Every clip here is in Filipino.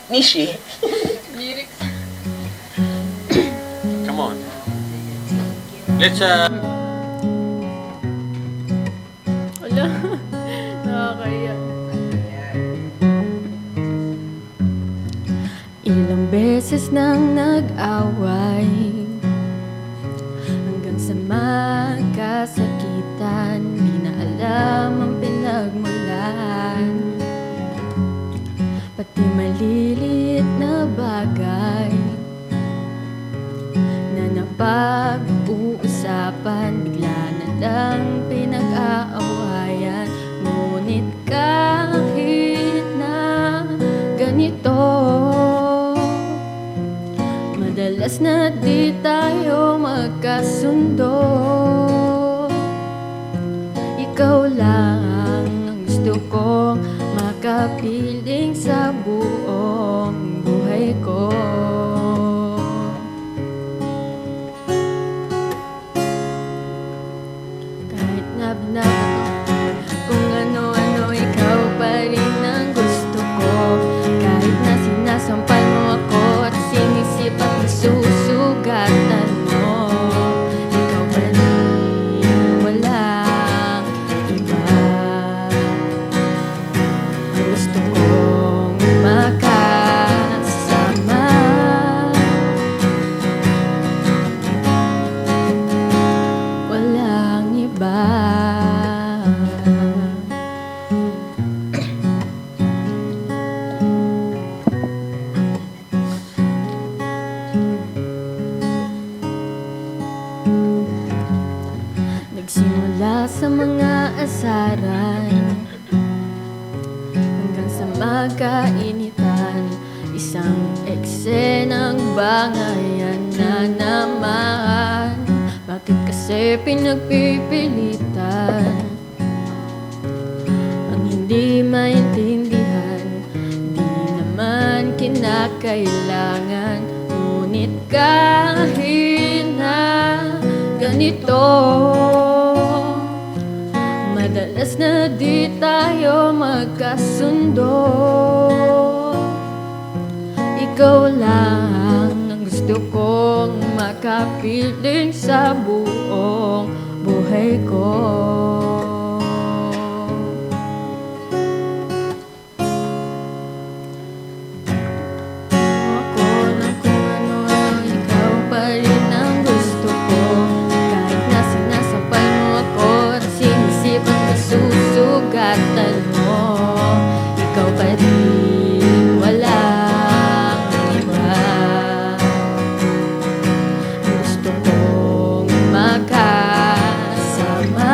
Nishi. Lyrics. Come on. Let's Wala. Nakakaya. Ilang beses nang nag-away hanggang sa magkasakitan, di na alam ang pinagmulan. Pati maliliit na bagay na napag-uusapan, bigla na lang pinag-aawayan. Ngunit kahit na ganito, madalas na di tayo magkasundo. Ikaw lang ang gusto kong makapiling sa buong buhay ko. Kahit na binabato kung ano-ano, ikaw pa rin ang gusto ko. Kahit na sinasampal mo ako at sinisip at nasusugatan mo, ikaw pa rin, walang iba. Ang gusto kong makasama, walang iba. Nagsimula sa mga asaran hanggang sa magkainitan, isang eksenang bangayan na naman. Bakit kasi pinagpipilitan ang hindi maintindihan? Di naman kinakailangan. Ngunit kahit na ganito, madalas na di tayo magkasundo. Ikaw lang ang gusto kong makapiling sa buong buhay ko. Ako ng kung ano-ano, ikaw pa rin ang gusto ko. Kahit na sinasampal mo ako at sinisip at nasusugatan mo, ikaw pa rin, walang iba. Ang gusto kong makasama,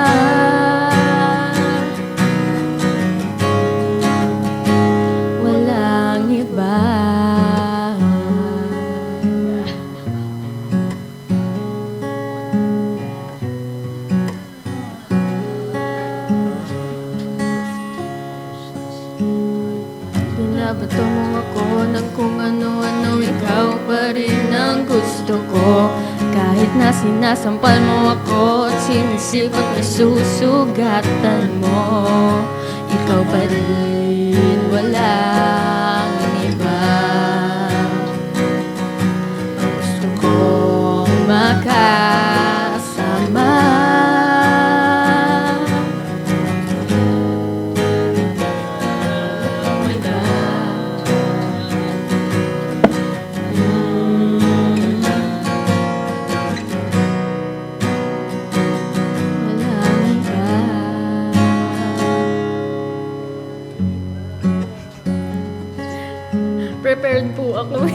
walang iba. Binabato mo ako ng kung ano-ano, ikaw pa rin ang gusto ko. Kahit na sinasampal mo ako at sinisip at nasusugatan mo, ikaw pa rin, walang iba. Ang gusto kong makasama, walang iba. Prepared po ako.